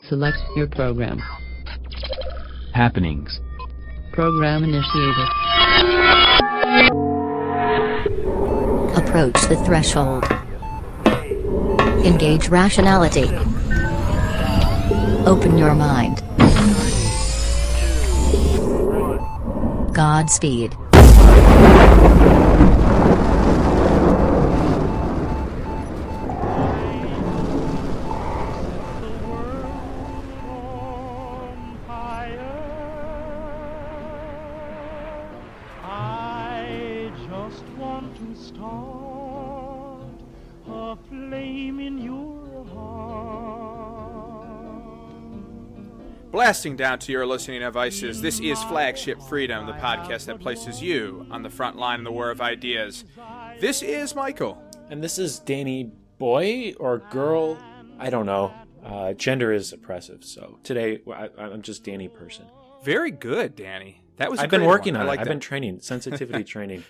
Select your program. Happenings. Program initiated. Approach the threshold. Engage rationality. Open your mind. Godspeed. Blasting down to your listening devices, this is Flagship Freedom, the podcast that places you on the front line in the war of ideas. This is Michael. And this is Danny. Boy or girl? I don't know. Gender is oppressive, so today I'm just Danny person. Very good, Danny. That was. I've been working on it. I've been training, sensitivity training.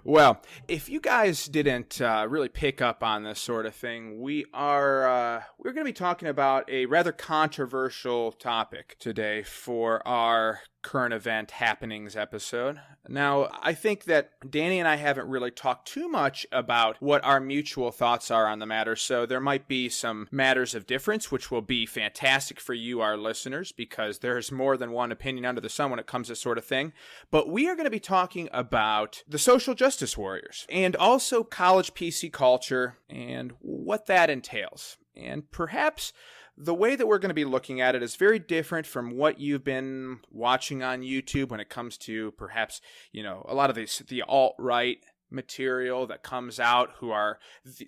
Well, if you guys didn't really pick up on this sort of thing, we're going to be talking about a rather controversial topic today for our current event happenings episode. Now, I think that Danny and I haven't really talked too much about what our mutual thoughts are on the matter, so there might be some matters of difference, which will be fantastic for you, our listeners, because there's more than one opinion under the sun when it comes to this sort of thing. But we are going to be talking about the social justice warriors and also college PC culture and what that entails. And perhaps the way that we're going to be looking at it is very different from what you've been watching on YouTube when it comes to perhaps, a lot of the alt-right material that comes out who are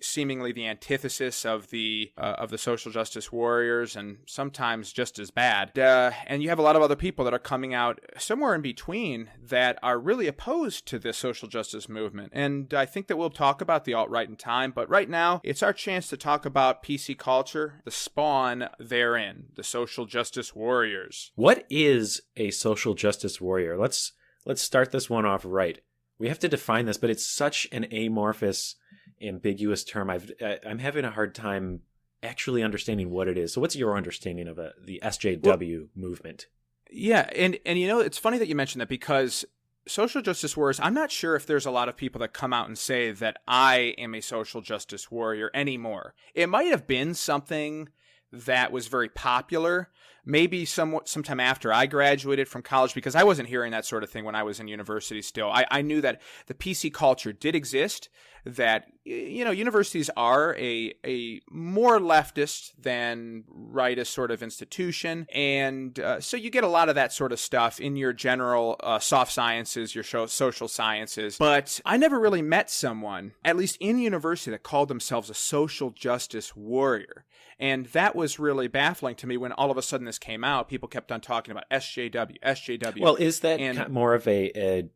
seemingly the antithesis of the social justice warriors and sometimes just as bad. And you have a lot of other people that are coming out somewhere in between that are really opposed to this social justice movement. And I think that we'll talk about the alt-right in time, but right now it's our chance to talk about PC culture, the spawn therein, the social justice warriors. What is a social justice warrior? Let's start this one off right. We have to define this, but it's such an amorphous, ambiguous term. I'm having a hard time actually understanding what it is. So what's your understanding of the SJW movement? Yeah, and it's funny that you mentioned that because social justice warriors, I'm not sure if there's a lot of people that come out and say that I am a social justice warrior anymore. It might have been something that was very popular, maybe sometime after I graduated from college, because I wasn't hearing that sort of thing when I was in university still. I knew that the PC culture did exist, that, universities are a more leftist than rightist sort of institution. And so you get a lot of that sort of stuff in your general soft sciences, your social sciences. But I never really met someone, at least in university, that called themselves a social justice warrior. And that was really baffling to me when all of a sudden this came out. People kept on talking about SJW. Well, is that more of a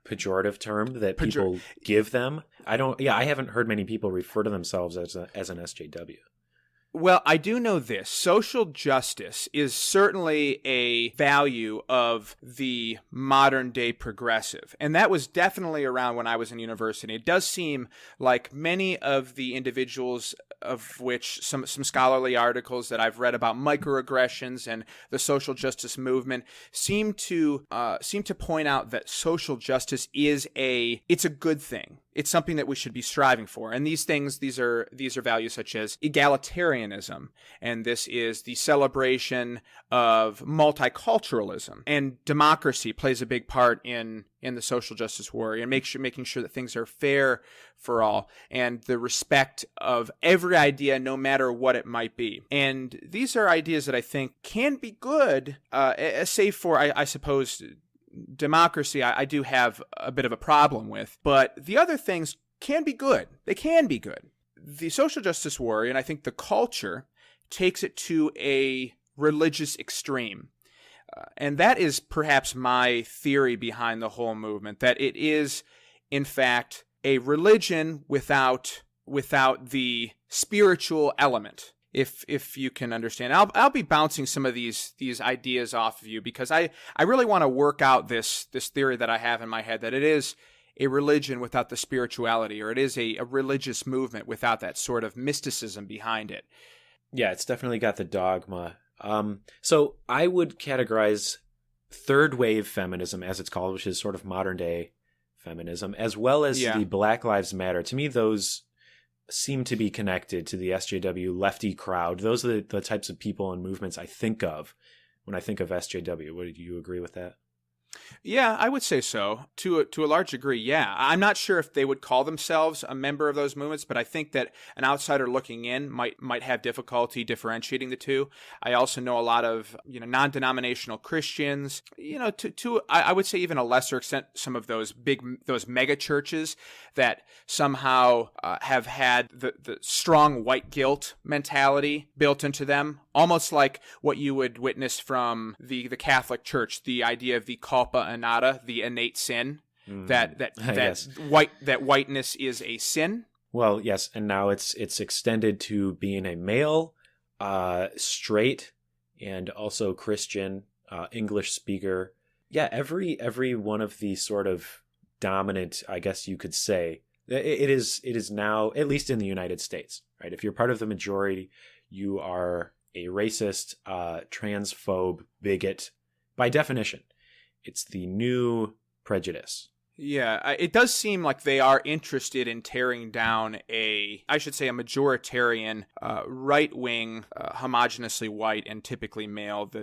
pejorative term that people give them? I haven't heard many people refer to themselves as an SJW. Well, I do know this. Social justice is certainly a value of the modern day progressive. And that was definitely around when I was in university. It does seem like many of the individuals of which some scholarly articles that I've read about microaggressions and the social justice movement seem to point out that social justice is it's a good thing. It's something that we should be striving for. And these are values such as egalitarianism, and this is the celebration of multiculturalism, and democracy plays a big part in the social justice warrior, and making sure that things are fair for all, and the respect of every idea, no matter what it might be. And these are ideas that I think can be good, save for, I suppose, democracy. I do have a bit of a problem with, but the other things can be good. They can be good. The social justice warrior, and I think the culture, takes it to a religious extreme. And that is perhaps my theory behind the whole movement, that it is, in fact, a religion without the spiritual element. If you can understand. I'll be bouncing some of these ideas off of you because I really want to work out this theory that I have in my head, that it is a religion without the spirituality, or it is a religious movement without that sort of mysticism behind it. Yeah, it's definitely got the dogma. So I would categorize third wave feminism, as it's called, which is sort of modern day feminism, as well as Yeah. the Black Lives Matter. To me, those seem to be connected to the SJW lefty crowd. Those are the types of people and movements I think of when I think of SJW. Do you agree with that? Yeah, I would say so. To a large degree, yeah. I'm not sure if they would call themselves a member of those movements, but I think that an outsider looking in might have difficulty differentiating the two. I also know a lot of non-denominational Christians. I would say even a lesser extent some of those mega churches that somehow have had the strong white guilt mentality built into them, almost like what you would witness from the Catholic Church, the idea of the culpa innata, the innate sin, Yes. that whiteness is a sin. Well, yes, and now it's extended to being a male, straight, and also Christian, English speaker. Yeah, every one of the sort of dominant, I guess you could say, it is now, at least in the United States, right? If you're part of the majority, you are a racist, transphobe, bigot, by definition. It's the new prejudice. Yeah, it does seem like they are interested in tearing down a majoritarian, right-wing, homogeneously white and typically male, the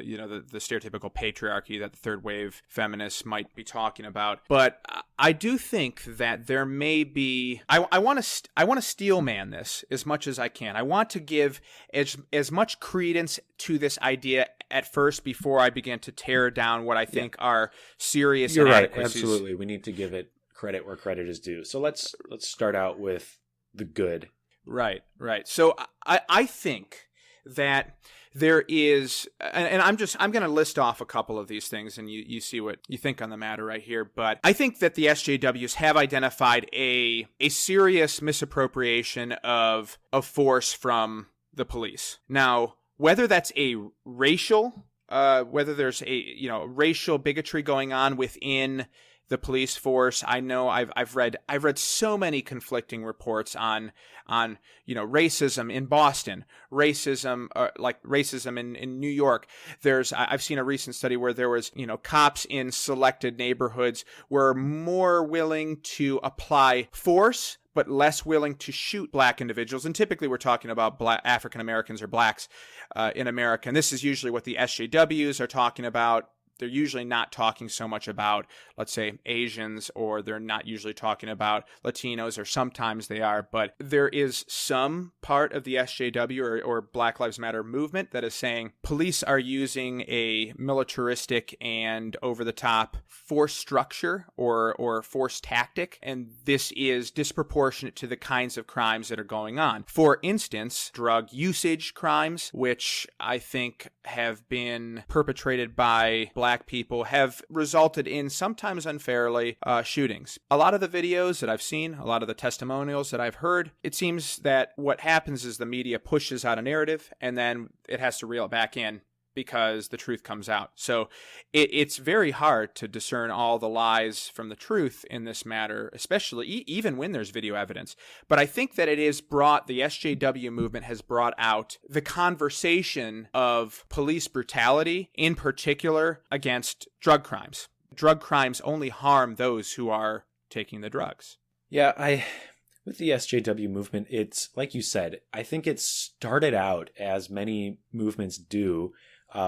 stereotypical patriarchy that the third wave feminists might be talking about. But I do think that there may be. I want to steel man this as much as I can. I want to give as much credence to this idea at first before I begin to tear down what I think are serious. You're right. inadequacies. Absolutely, we need to give it credit where credit is due. So let's start out with the good. Right. So I think that there is, and I'm going to list off a couple of these things, and you see what you think on the matter right here. But I think that the SJWs have identified a serious misappropriation of force from the police. Now, whether that's a racial, whether there's a racial bigotry going on within the police force. I know I've read so many conflicting reports on racism in Boston, racism in New York. I've seen a recent study where there was cops in selected neighborhoods were more willing to apply force but less willing to shoot black individuals. And typically we're talking about African Americans or blacks in America. And this is usually what the SJWs are talking about. They're usually not talking so much about, let's say, Asians, or they're not usually talking about Latinos, or sometimes they are. But there is some part of the SJW or Black Lives Matter movement that is saying police are using a militaristic and over-the-top force structure or force tactic, and this is disproportionate to the kinds of crimes that are going on. For instance, drug usage crimes, which I think have been perpetrated by black people, have resulted in sometimes unfairly shootings. A lot of the videos that I've seen, a lot of the testimonials that I've heard, it seems that what happens is the media pushes out a narrative and then it has to reel it back in because the truth comes out. So it's very hard to discern all the lies from the truth in this matter, especially even when there's video evidence. But I think that the SJW movement has brought out the conversation of police brutality, in particular against drug crimes. Drug crimes only harm those who are taking the drugs. Yeah, with the SJW movement, it's like you said, I think it started out, as many movements do,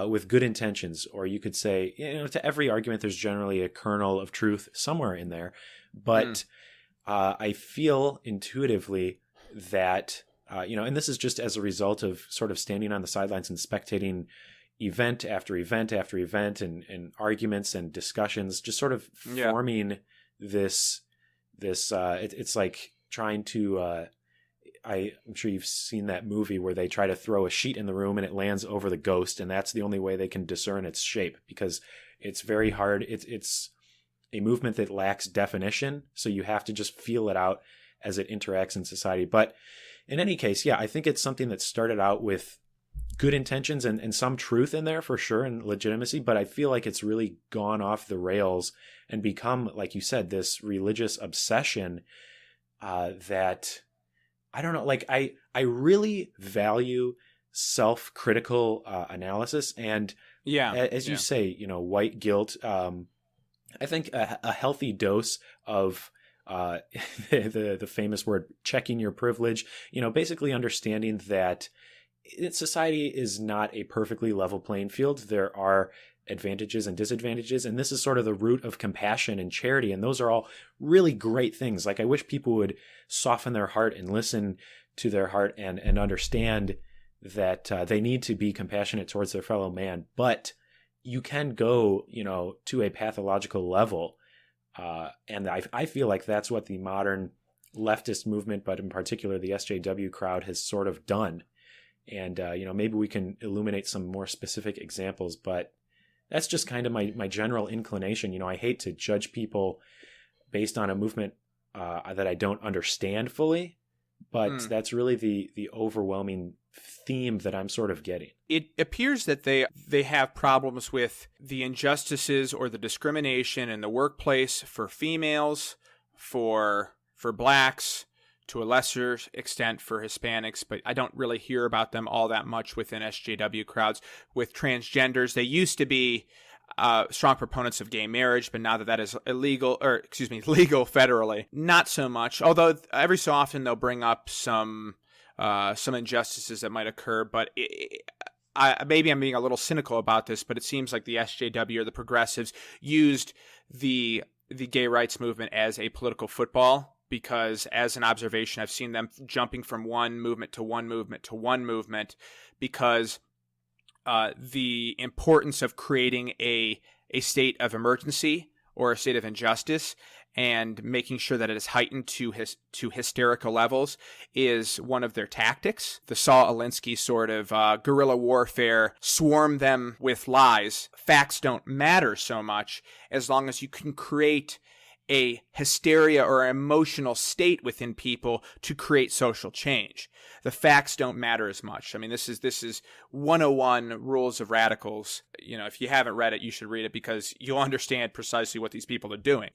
with good intentions, or you could say, to every argument, there's generally a kernel of truth somewhere in there. But I feel intuitively that, and this is just as a result of sort of standing on the sidelines and spectating event after event after event, and arguments and discussions, just sort of forming this, it's like trying to, I'm sure you've seen that movie where they try to throw a sheet in the room and it lands over the ghost, and that's the only way they can discern its shape, because it's very hard. It's a movement that lacks definition, so you have to just feel it out as it interacts in society. But in any case, I think it's something that started out with good intentions and some truth in there for sure, and legitimacy, but I feel like it's really gone off the rails and become, like you said, this religious obsession that, I don't know, like I really value self-critical analysis. And as you say, white guilt, I think a healthy dose of the famous word, checking your privilege, basically understanding that society is not a perfectly level playing field. There are advantages and disadvantages, and this is sort of the root of compassion and charity, and those are all really great things. Like, I wish people would soften their heart and listen to their heart and understand that they need to be compassionate towards their fellow man, but you can go, to a pathological level, and I feel like that's what the modern leftist movement, but in particular the SJW crowd, has sort of done. And maybe we can illuminate some more specific examples, but that's just kind of my general inclination. I hate to judge people based on a movement that I don't understand fully, but that's really the overwhelming theme that I'm sort of getting. It appears that they have problems with the injustices or the discrimination in the workplace for females, for blacks, to a lesser extent for Hispanics, but I don't really hear about them all that much within SJW crowds. With transgenders, they used to be strong proponents of gay marriage, but now that is legal federally, not so much. Although every so often they'll bring up some injustices that might occur, but maybe I'm being a little cynical about this, but it seems like the SJW or the progressives used the gay rights movement as a political football. Because as an observation, I've seen them jumping from one movement to one movement to one movement, because the importance of creating a state of emergency or a state of injustice and making sure that it is heightened to hysterical levels is one of their tactics. The Saul Alinsky sort of guerrilla warfare, swarm them with lies. Facts don't matter so much as long as you can create a hysteria or emotional state within people to create social change. The facts don't matter as much. I mean, this is 101 Rules of Radicals. If you haven't read it, you should read it, because you'll understand precisely what these people are doing.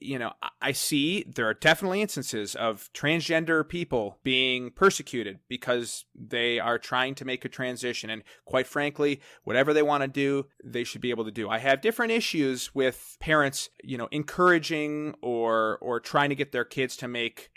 I see there are definitely instances of transgender people being persecuted because they are trying to make a transition. And quite frankly, whatever they want to do, they should be able to do. I have different issues with parents, encouraging or trying to get their kids to make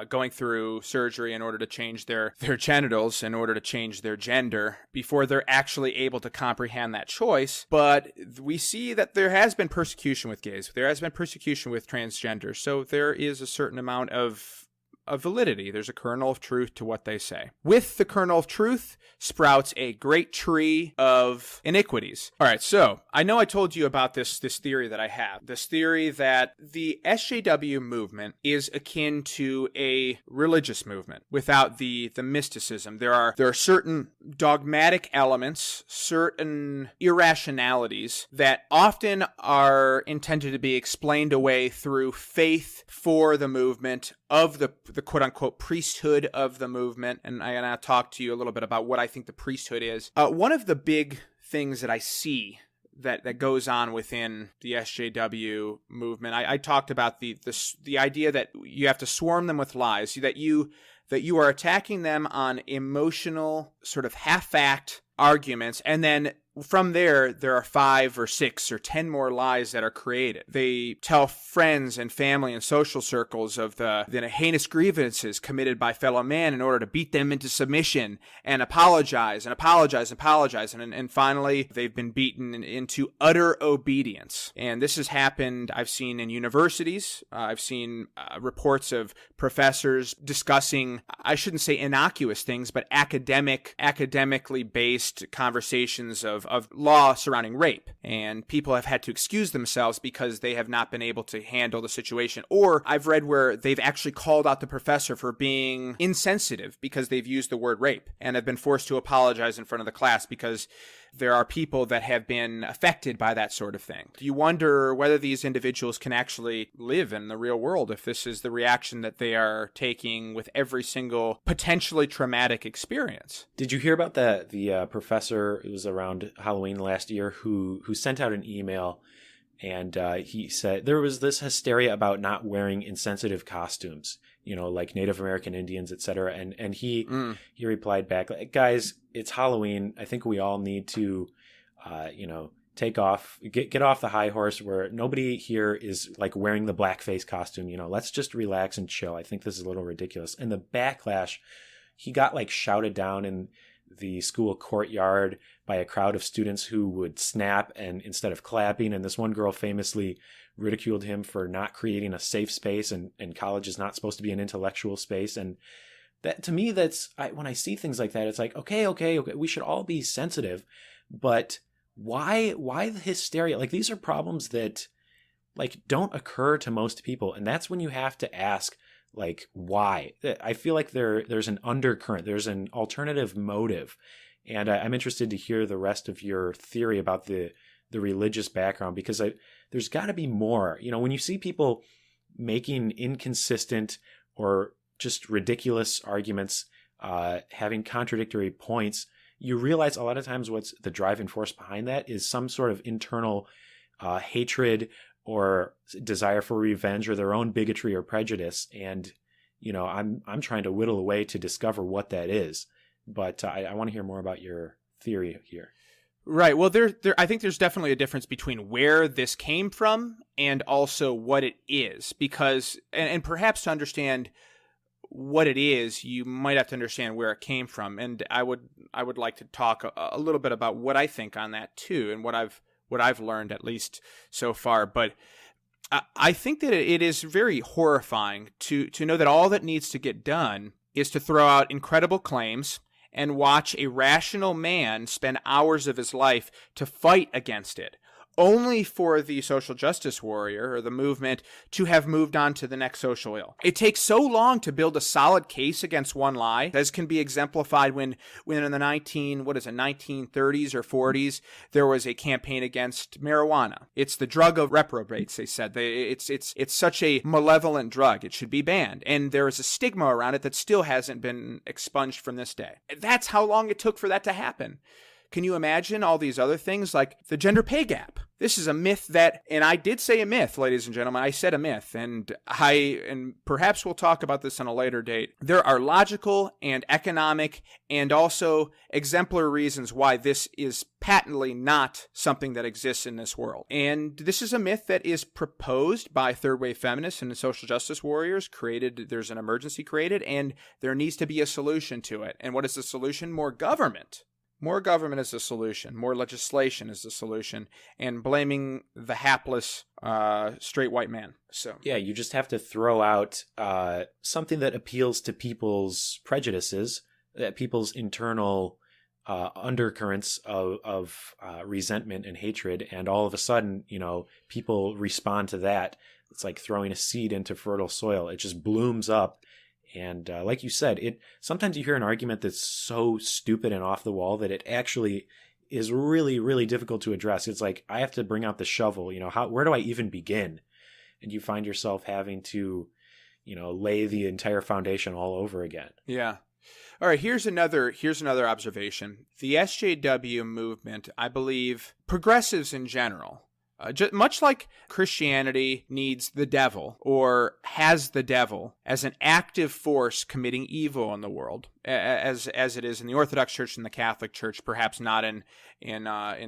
going through surgery in order to change their genitals, in order to change their gender, before they're actually able to comprehend that choice. But we see that there has been persecution with gays. There has been persecution with transgenders. So there is a certain amount of validity. There's a kernel of truth to what they say. With the kernel of truth sprouts a great tree of iniquities. All right, so I know I told you about this theory that I have. This theory that the SJW movement is akin to a religious movement without the mysticism. There are certain dogmatic elements, certain irrationalities that often are intended to be explained away through faith for the movement, of the quote-unquote priesthood of the movement. And I'm going to talk to you a little bit about what I think the priesthood is. One of the big things that I see that goes on within the SJW movement, I talked about the idea that you have to swarm them with lies, that you are attacking them on emotional, sort of half-fact arguments, and then from there are 5 or 6 or 10 more lies that are created. They tell friends and family and social circles of the heinous grievances committed by fellow man in order to beat them into submission, and apologize. And finally, they've been beaten into utter obedience. And this has happened, I've seen in universities. I've seen reports of professors discussing, I shouldn't say innocuous things, but academically based conversations of law surrounding rape, and people have had to excuse themselves because they have not been able to handle the situation. Or I've read where they've actually called out the professor for being insensitive because they've used the word rape, and have been forced to apologize in front of the class because there are people that have been affected by that sort of thing. Do you wonder whether these individuals can actually live in the real world if this is the reaction that they are taking with every single potentially traumatic experience? Did you hear about the professor, it was around Halloween last year, who sent out an email And he said there was this hysteria about not wearing insensitive costumes, like Native American Indians, etc. And he replied back, like, guys, it's Halloween. I think we all need to, take off, get off the high horse where nobody here is like wearing the blackface costume. Let's just relax and chill. I think this is a little ridiculous. And the backlash, he got like shouted down in the school courtyard by a crowd of students who would snap and instead of clapping. And this one girl famously ridiculed him for not creating a safe space, and college is not supposed to be an intellectual space. And that, to me, when I see things like that, it's like, okay, we should all be sensitive, but why the hysteria? Like, these are problems that like don't occur to most people. And that's when you have to ask, like, why? I feel like there's an undercurrent, there's an alternative motive. And I'm interested to hear the rest of your theory about the religious background, because there's got to be more. When you see people making inconsistent or just ridiculous arguments, having contradictory points, you realize a lot of times what's the driving force behind that is some sort of internal hatred or desire for revenge or their own bigotry or prejudice. And, I'm trying to whittle away to discover what that is. But I want to hear more about your theory here. Right. Well, I think there's definitely a difference between where this came from and also what it is, because, and perhaps to understand what it is, you might have to understand where it came from. And I would like to talk a little bit about what I think on that too, and what I've learned, at least so far. But I think that it is very horrifying to know that all that needs to get done is to throw out incredible claims and watch a rational man spend hours of his life to fight against it, only for the social justice warrior or the movement to have moved on to the next social ill. It takes so long to build a solid case against one lie, as can be exemplified when in the 1930s or 40s, there was a campaign against marijuana. It's the drug of reprobates, they said. It's such a malevolent drug. It should be banned. And there is a stigma around it that still hasn't been expunged from this day. That's how long it took for that to happen. Can you imagine all these other things like the gender pay gap? This is a myth that, and I did say a myth, ladies and gentlemen, I said a myth, and perhaps we'll talk about this on a later date. There are logical and economic and also exemplary reasons why this is patently not something that exists in this world. And this is a myth that is proposed by third wave feminists and social justice warriors. There's an emergency created, and there needs to be a solution to it. And what is the solution? More government. More government is the solution. More legislation is the solution. And blaming the hapless straight white man. So yeah, you just have to throw out something that appeals to people's prejudices, people's internal undercurrents of resentment and hatred. And all of a sudden, people respond to that. It's like throwing a seed into fertile soil. It just blooms up. And like you said, sometimes you hear an argument that's so stupid and off the wall that it actually is really, really difficult to address. It's like, I have to bring out the shovel. Where do I even begin? And you find yourself having to, lay the entire foundation all over again. Yeah. All right. Here's another observation. The SJW movement, I believe, progressives in general, much like Christianity needs the devil or has the devil as an active force committing evil in the world, as it is in the Orthodox Church and the Catholic Church, perhaps not in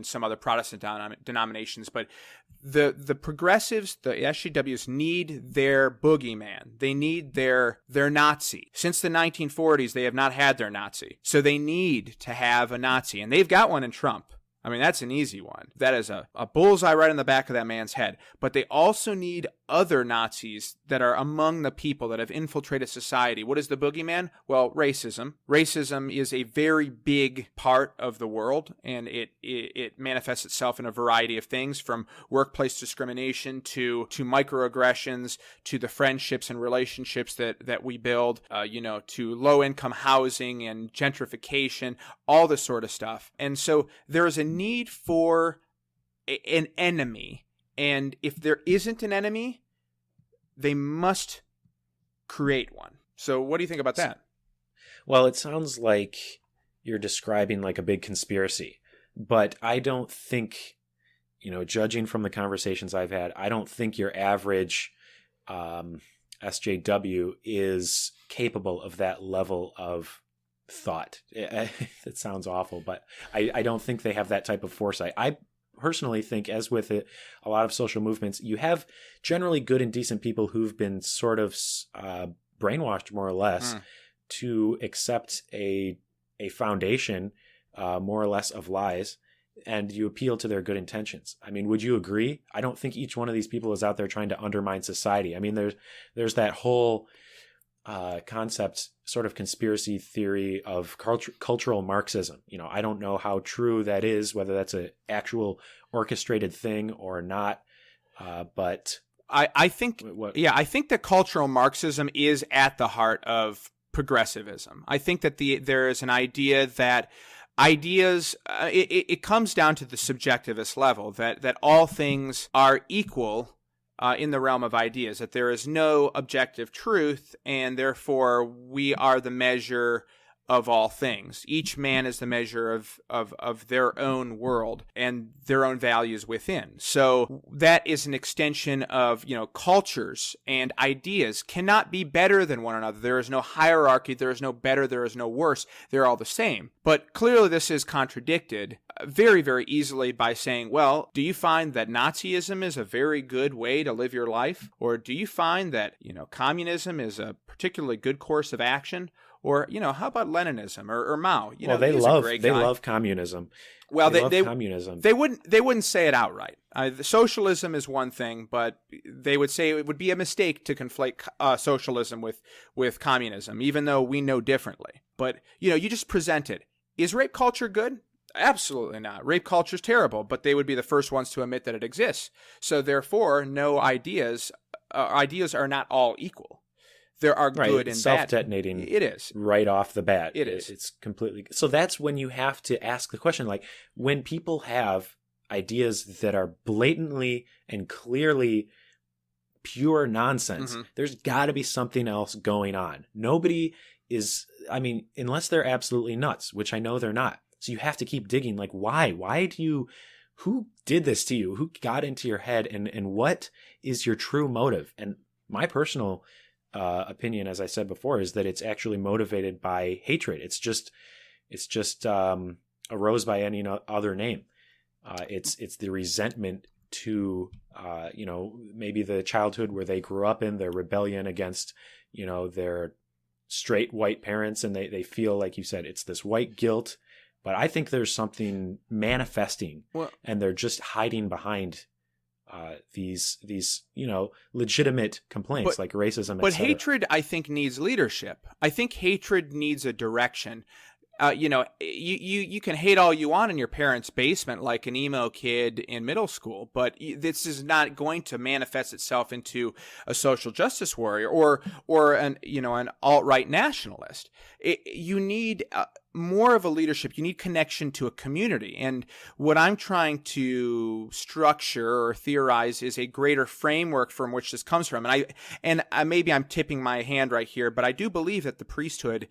some other Protestant denominations, but the progressives, the SJWs, need their boogeyman. They need their Nazi. Since the 1940s, they have not had their Nazi, so they need to have a Nazi, and they've got one in Trump. I mean, that's an easy one. That is a bullseye right in the back of that man's head. But they also need other Nazis that are among the people that have infiltrated society. What is the boogeyman? Well, racism. Racism is a very big part of the world, and it manifests itself in a variety of things, from workplace discrimination to microaggressions, to the friendships and relationships that we build, to low-income housing and gentrification, all this sort of stuff. And so there is a need for an enemy. And if there isn't an enemy, they must create one. So what do you think about that? Well, it sounds like you're describing like a big conspiracy, but I don't think, judging from the conversations I've had, I don't think your average SJW is capable of that level of thought. It sounds awful, but I don't think they have that type of foresight. I personally think, as with a lot of social movements, you have generally good and decent people who've been sort of brainwashed, more or less, to accept a foundation, more or less, of lies, and you appeal to their good intentions. I mean, would you agree? I don't think each one of these people is out there trying to undermine society. I mean, there's that whole concept, sort of conspiracy theory of cultural Marxism. I don't know how true that is, whether that's an actual orchestrated thing or not. But I think, I think that cultural Marxism is at the heart of progressivism. I think that there is an idea that ideas, it comes down to the subjectivist level, that all things are equal in the realm of ideas, that there is no objective truth, and therefore we are the measure of all things. Each man is the measure of their own world and their own values within. So that is an extension of, cultures and ideas cannot be better than one another. There is no hierarchy. There is no better. There is no worse. They're all the same. But clearly this is contradicted very, very easily by saying, well, do you find that Nazism is a very good way to live your life? Or do you find that, communism is a particularly good course of action? Or, how about Leninism or Mao? They love communism. Well, they love communism. They wouldn't say it outright. The socialism is one thing, but they would say it would be a mistake to conflate socialism with communism, even though we know differently. But, you just present it. Is rape culture good? Absolutely not. Rape culture is terrible, but they would be the first ones to admit that it exists. So therefore, no ideas are not all equal. There are good and bad. Self-detonating. It is. Right off the bat. It is. It's completely. So that's when you have to ask the question, like, when people have ideas that are blatantly and clearly pure nonsense, there's got to be something else going on. Nobody is, unless they're absolutely nuts, which I know they're not. So you have to keep digging, like, why? Who did this to you? Who got into your head? And what is your true motive? And my personal opinion, as I said before, is that it's actually motivated by hatred. It's just a rose by any other name. It's the resentment to maybe the childhood where they grew up in, their rebellion against their straight white parents, and they feel, like you said, it's this white guilt. But I think there's something manifesting, and they're just hiding behind these legitimate complaints, like racism. But hatred, I think, needs leadership. I think hatred needs a direction. You can hate all you want in your parents' basement like an emo kid in middle school, but this is not going to manifest itself into a social justice warrior or an alt-right nationalist. You need more of a leadership. You need connection to a community. And what I'm trying to structure or theorize is a greater framework from which this comes from. And maybe I'm tipping my hand right here, but I do believe that the priesthood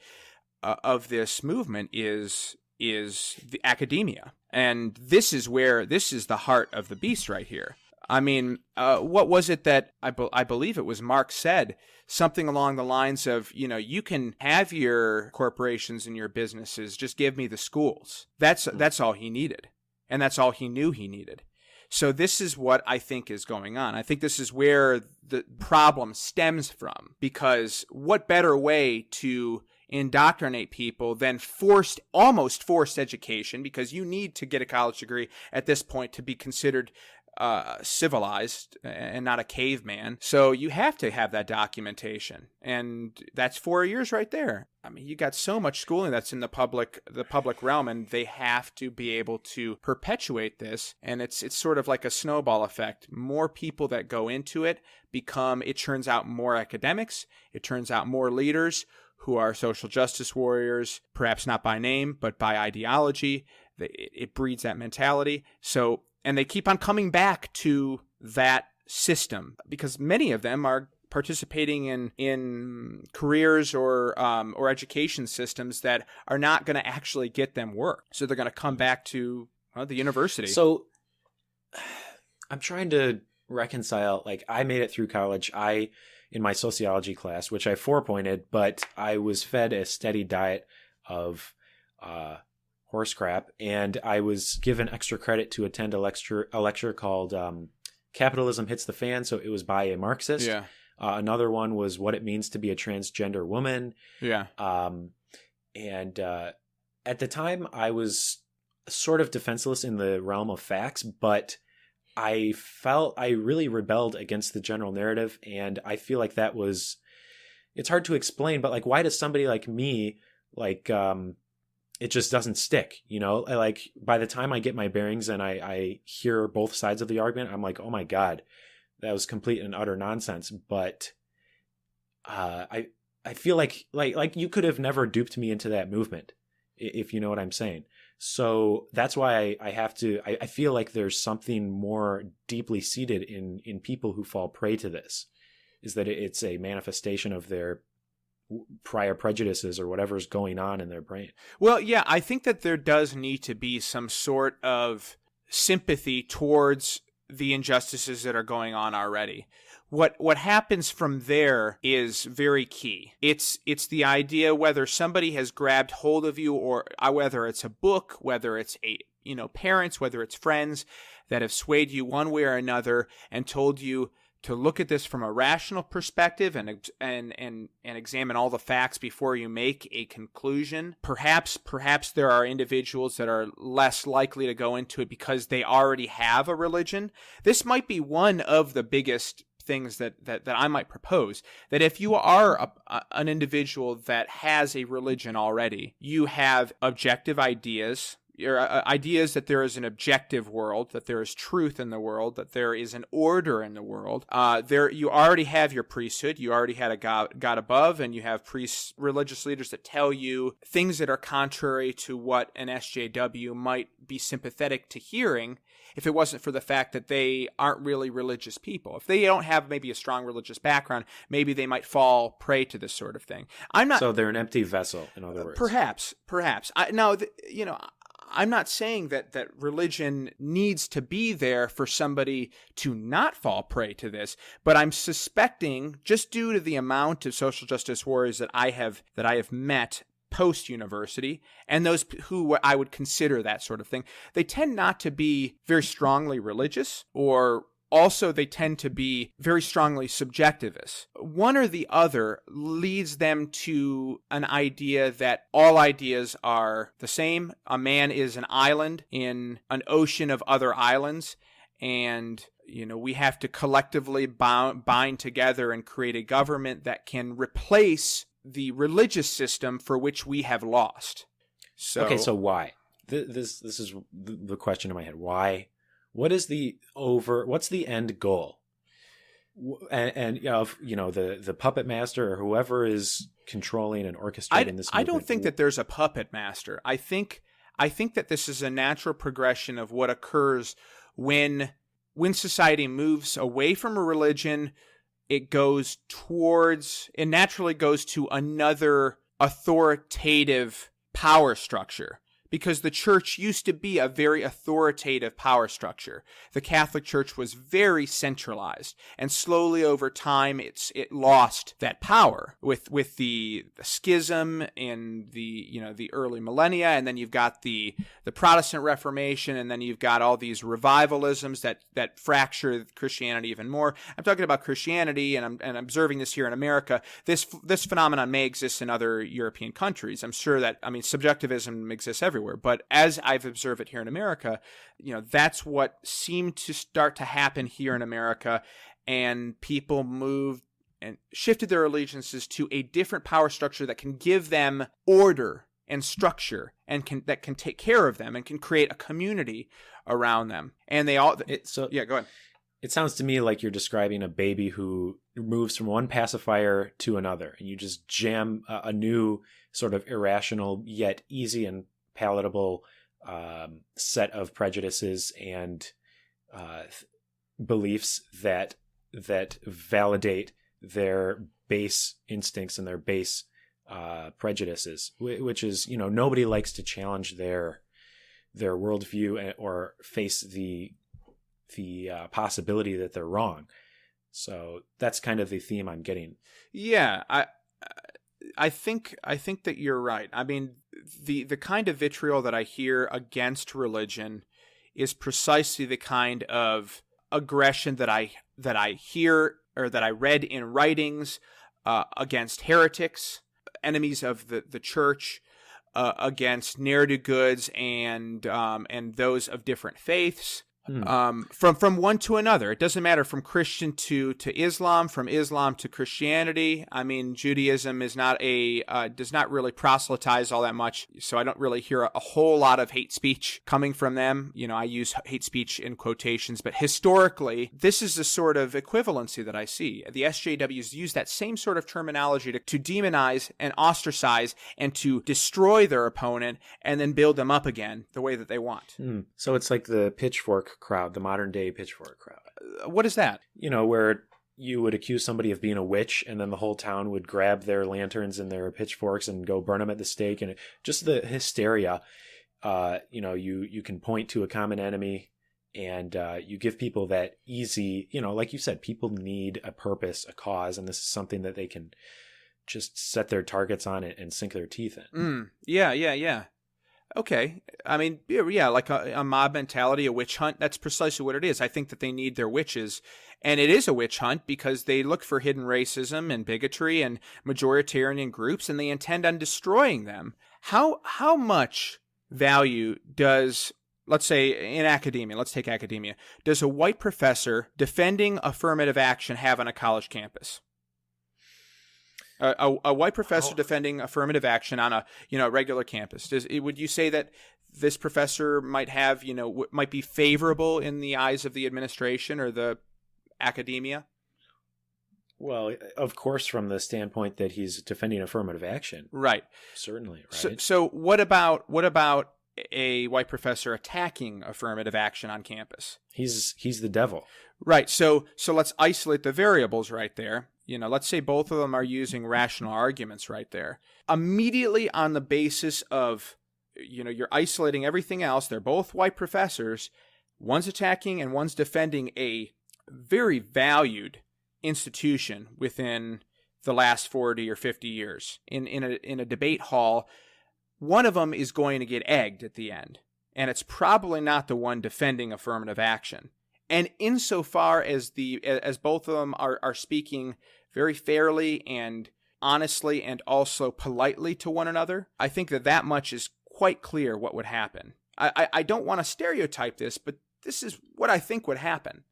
of this movement is the academia. And this is the heart of the beast right here. What was it that I believe it was Marx said? Something along the lines of, you can have your corporations and your businesses, just give me the schools. That's all he needed. And that's all he knew he needed. So this is what I think is going on. I think this is where the problem stems from, because what better way to indoctrinate people than almost forced education, because you need to get a college degree at this point to be considered civilized and not a caveman. So you have to have that documentation, and that's 4 years right there. You got so much schooling that's in the public realm, and they have to be able to perpetuate this. And it's sort of like a snowball effect. More people that go into it turns out more academics. It turns out more leaders who are social justice warriors, perhaps not by name, but by ideology. It breeds that mentality. And they keep on coming back to that system because many of them are participating in careers or education systems that are not going to actually get them work. So they're going to come back to the university. So I'm trying to reconcile, like, I made it through college. In my sociology class, which I 4-pointed, but I was fed a steady diet of horse crap, and I was given extra credit to attend a lecture called Capitalism Hits the Fan. So it was by a Marxist. Yeah. Another one was What It Means to Be a Transgender Woman. Yeah. And at the time, I was sort of defenseless in the realm of facts, but I felt I really rebelled against the general narrative, and I feel like it's hard to explain, but like, why does somebody like me, like, it just doesn't stick, you know? Like, by the time I get my bearings and I hear both sides of the argument, I'm like, oh my God, that was complete and utter nonsense. But I feel like you could have never duped me into that movement, if you know what I'm saying. So that's why I feel like there's something more deeply seated in people who fall prey to this, is that it's a manifestation of their prior prejudices or whatever's going on in their brain. Well, yeah, I think that there does need to be some sort of sympathy towards the injustices that are going on already. What happens from there is very key. It's the idea whether somebody has grabbed hold of you, or whether it's a book, whether it's parents, whether it's friends that have swayed you one way or another and told you to look at this from a rational perspective and examine all the facts before you make a conclusion. Perhaps there are individuals that are less likely to go into it because they already have a religion. This might be one of the biggest things that I might propose, that if you are an individual that has a religion already, you have objective ideas, your ideas that there is an objective world, that there is truth in the world, that there is an order in the world. You already have your priesthood, you already had a God above, and you have priests, religious leaders that tell you things that are contrary to what an SJW might be sympathetic to hearing if it wasn't for the fact that they aren't really religious people. If they don't have maybe a strong religious background, maybe they might fall prey to this sort of thing. So they're an empty vessel, in other words. Perhaps. I'm not saying that religion needs to be there for somebody to not fall prey to this, but I'm suspecting, just due to the amount of social justice warriors that I have met post-university, and those who I would consider that sort of thing, they tend not to be very strongly religious, or also they tend to be very strongly subjectivist. One or the other leads them to an idea that all ideas are the same. A man is an island in an ocean of other islands, and we have to collectively bind together and create a government that can replace the religious system for which we have lost. So why? This is the question in my head. Why? What's the end goal? And the puppet master or whoever is controlling and orchestrating this movement. I don't think that there's a puppet master. I think that this is a natural progression of what occurs when society moves away from a religion. It naturally goes to another authoritative power structure, because the church used to be a very authoritative power structure. The Catholic Church was very centralized, and slowly over time it lost that power with the schism in the early millennia, and then you've got the Protestant Reformation, and then you've got all these revivalisms that fracture Christianity even more. I'm talking about Christianity, and I'm observing this here in America. This phenomenon may exist in other European countries. I'm sure that subjectivism exists everywhere. But as I've observed it here in America, that's what seemed to start to happen here in America, and people moved and shifted their allegiances to a different power structure that can give them order and structure, and that can take care of them and can create a community around them. And go ahead. It sounds to me like you're describing a baby who moves from one pacifier to another, and you just jam a new sort of irrational yet easy and palatable set of prejudices and beliefs that validate their base instincts and their base prejudices, which is, nobody likes to challenge their worldview or face possibility that they're wrong. So that's kind of the theme I'm getting. Yeah, I think that you're right. I mean, the kind of vitriol that I hear against religion is precisely the kind of aggression that I hear or that I read in writings against heretics, enemies of the church, against ne'er-do-goods and those of different faiths. From one to another. It doesn't matter, from Christian to Islam, from Islam to Christianity. I mean, Judaism is not does not really proselytize all that much, so I don't really hear a whole lot of hate speech coming from them. You know, I use hate speech in quotations, but historically, this is the sort of equivalency that I see. The SJWs use that same sort of terminology to demonize and ostracize and to destroy their opponent and then build them up again the way that they want. So it's like the pitchfork crowd, the modern day pitchfork crowd. What is that? You know, where you would accuse somebody of being a witch and then the whole town would grab their lanterns and their pitchforks and go burn them at the stake. And just the hysteria, you know, you can point to a common enemy and you give people that easy, you know, like you said, people need a purpose, a cause, and this is something that they can just set their targets on it and sink their teeth in. Yeah. Okay. I mean, yeah, like a mob mentality, a witch hunt, that's precisely what it is. I think that they need their witches, and it is a witch hunt because they look for hidden racism and bigotry and majoritarian groups, and they intend on destroying them. How much value does, let's say in academia, let's take academia, does a white professor defending affirmative action have on a college campus? A white professor defending affirmative action on a regular campus. Would you say that this professor might have might be favorable in the eyes of the administration or the academia? Well, of course, from the standpoint that he's defending affirmative action, right? Certainly, right. So what about a white professor attacking affirmative action on campus? He's the devil, right? So let's isolate the variables right there. Let's say both of them are using rational arguments right there. Immediately on the basis of, you're isolating everything else. They're both white professors. One's attacking and one's defending a very valued institution within the last 40 or 50 years. In a debate hall, one of them is going to get egged at the end. And it's probably not the one defending affirmative action. And insofar as both of them are speaking very fairly and honestly and also politely to one another, I think that much is quite clear what would happen. I don't want to stereotype this, but this is what I think would happen.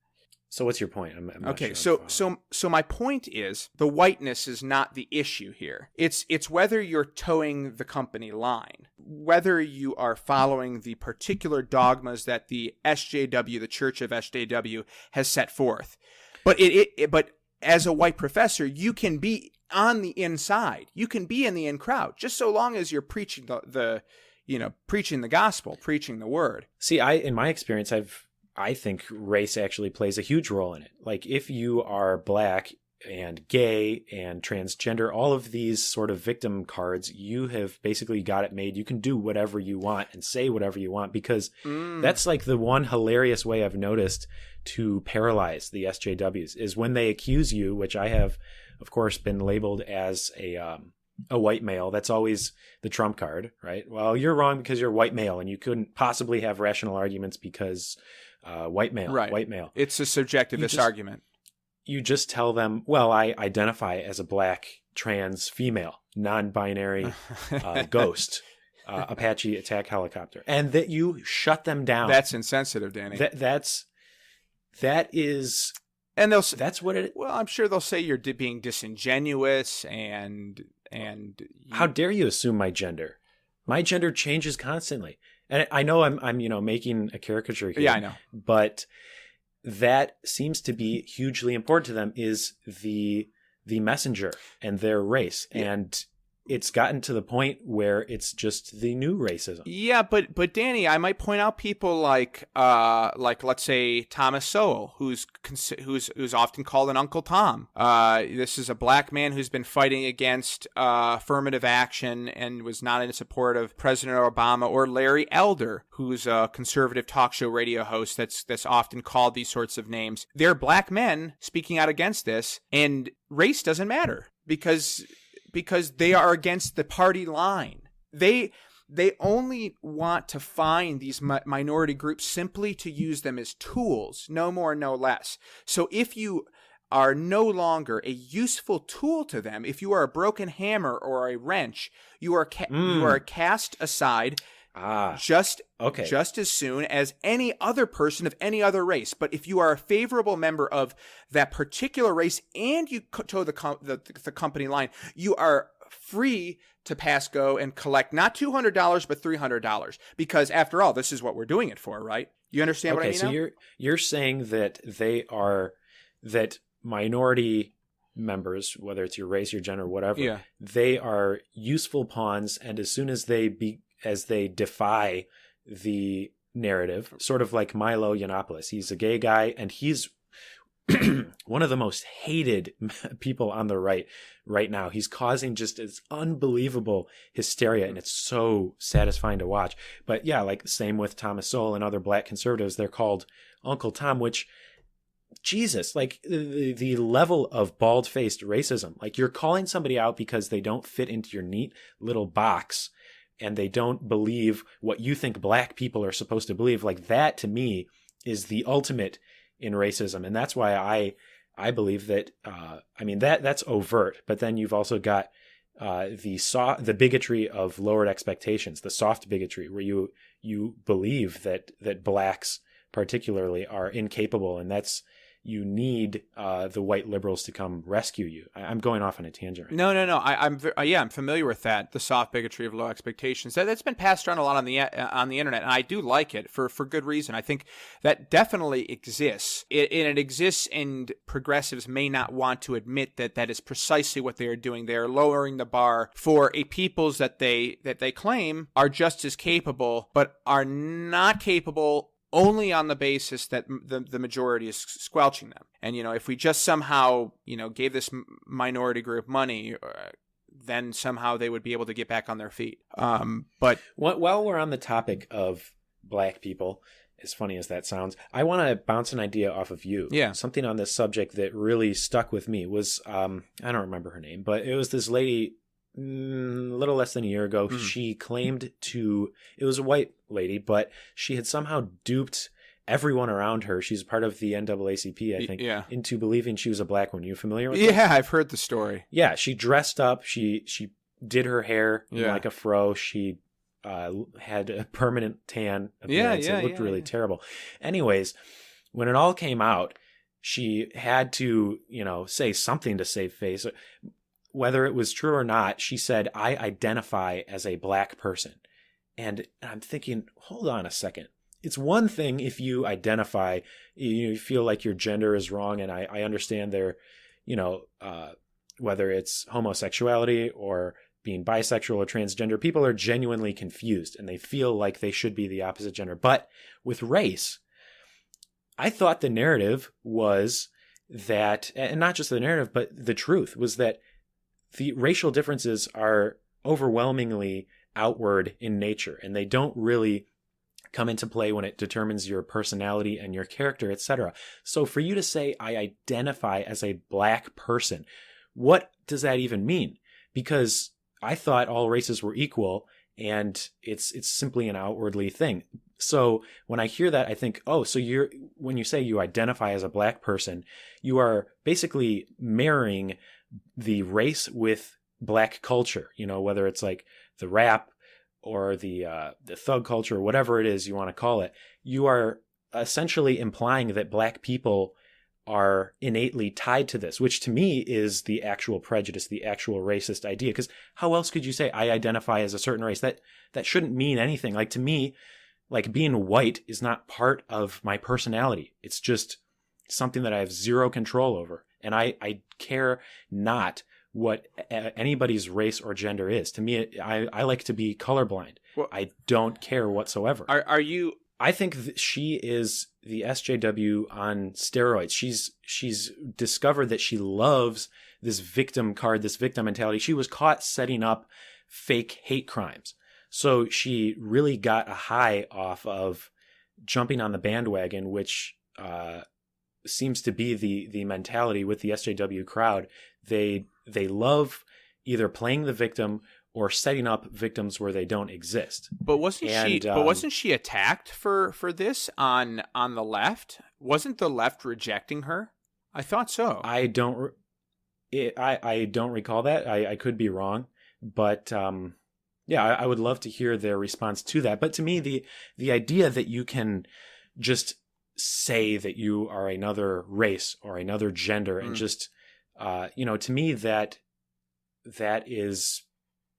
So what's your point? I'm not okay, sure so my point is the whiteness is not the issue here. It's whether you're towing the company line, whether you are following the particular dogmas that the SJW, the Church of SJW, has set forth. But but as a white professor, you can be on the inside. You can be in the in crowd, just so long as you're preaching preaching the gospel, preaching the word. See, in my experience, I think race actually plays a huge role in it. Like if you are black and gay and transgender, all of these sort of victim cards, you have basically got it made. You can do whatever you want and say whatever you want because that's like the one hilarious way I've noticed to paralyze the SJWs is when they accuse you, which I have, of course, been labeled as a white male. That's always the trump card, right? Well, you're wrong because you're a white male and you couldn't possibly have rational arguments because white male, right. White male. It's a subjectivist argument. You just tell them, well, I identify as a black, trans, female, non-binary, ghost, Apache attack helicopter. And that you shut them down. That's insensitive, Danny. That is... And that's what it... Well, I'm sure they'll say you're being disingenuous and How dare you assume my gender? My gender changes constantly. And I know I'm making a caricature here. Yeah, I know. But that seems to be hugely important to them is the messenger and their race. Yeah. And it's gotten to the point where it's just the new racism. Yeah, but Danny, I might point out people like let's say Thomas Sowell, who's often called an Uncle Tom. This is a black man who's been fighting against affirmative action and was not in support of President Obama, or Larry Elder, who's a conservative talk show radio host that's often called these sorts of names. They're black men speaking out against this, and race doesn't matter because they are against the party line. They only want to find these minority groups simply to use them as tools, no more, no less. So if you are no longer a useful tool to them, if you are a broken hammer or a wrench, you are cast aside just as soon as any other person of any other race. But if you are a favorable member of that particular race and you toe the company line, you are free to pass go and collect not $200 but $300, because after all, this is what we're doing it for, right? You understand what I mean? Okay, so you're saying that that minority members, whether it's your race, your gender, whatever, they are useful pawns, and as soon as they defy the narrative, sort of like Milo Yiannopoulos. He's a gay guy, and he's one of the most hated people on the right now. He's causing just this unbelievable hysteria, and it's so satisfying to watch. But yeah, like same with Thomas Sowell and other black conservatives, they're called Uncle Tom, which, Jesus, like the level of bald-faced racism. Like, you're calling somebody out because they don't fit into your neat little box, and they don't believe what you think black people are supposed to believe. Like, that to me is the ultimate in racism. And that's why I believe that, that's overt, but then you've also got the bigotry of lowered expectations, the soft bigotry, where you believe that blacks particularly are incapable, and you need the white liberals to come rescue you. I'm going off on a tangent. Right No. I'm familiar with that. The soft bigotry of low expectations. That's been passed around a lot on the internet, and I do like it for good reason. I think that definitely exists. It exists, and progressives may not want to admit that is precisely what they are doing. They are lowering the bar for a peoples that they claim are just as capable, but are not capable only on the basis that the majority is squelching them. And, if we just somehow, gave this minority group money, then somehow they would be able to get back on their feet. But while we're on the topic of black people, as funny as that sounds, I want to bounce an idea off of you. Yeah. Something on this subject that really stuck with me was, I don't remember her name, but it was this lady, a little less than a year ago. She claimed it was a white lady, but she had somehow duped everyone around her. She's part of the NAACP, I think, into believing she was a black woman. You familiar with that? Yeah, I've heard the story. Yeah, she dressed up. She did her hair like a fro. She had a permanent tan appearance. It looked really terrible. Anyways, when it all came out, she had to, say something to save face. Whether it was true or not, she said, "I identify as a black person." And I'm thinking, hold on a second. It's one thing if you identify, you feel like your gender is wrong, and I understand there, whether it's homosexuality or being bisexual or transgender, people are genuinely confused and they feel like they should be the opposite gender. But with race, I thought the narrative was that, and not just the narrative, but the truth was that the racial differences are overwhelmingly outward in nature, and they don't really come into play when it determines your personality and your character, etc. So for you to say, "I identify as a black person," what does that even mean? Because I thought all races were equal, and it's simply an outwardly thing. So when I hear that, I think, oh, so when you say you identify as a black person, you are basically marrying the race with black culture, whether it's like the rap or the thug culture, or whatever it is you want to call it. You are essentially implying that black people are innately tied to this, which to me is the actual prejudice, the actual racist idea. Because how else could you say I identify as a certain race? That shouldn't mean anything. Like, to me, like, being white is not part of my personality. It's just something that I have zero control over. And I care not what anybody's race or gender is. To me, I like to be colorblind. Well, I don't care whatsoever. Are you? I think she is the SJW on steroids. She's discovered that she loves this victim card, this victim mentality. She was caught setting up fake hate crimes. So she really got a high off of jumping on the bandwagon, which seems to be the mentality with the SJW crowd. They love either playing the victim or setting up victims where they don't exist. But wasn't she attacked for this on the left? Wasn't the left rejecting her? I thought so. I don't recall that. I could be wrong, but yeah, I would love to hear their response to that. But to me, the idea that you can just say that you are another race or another gender and just to me that is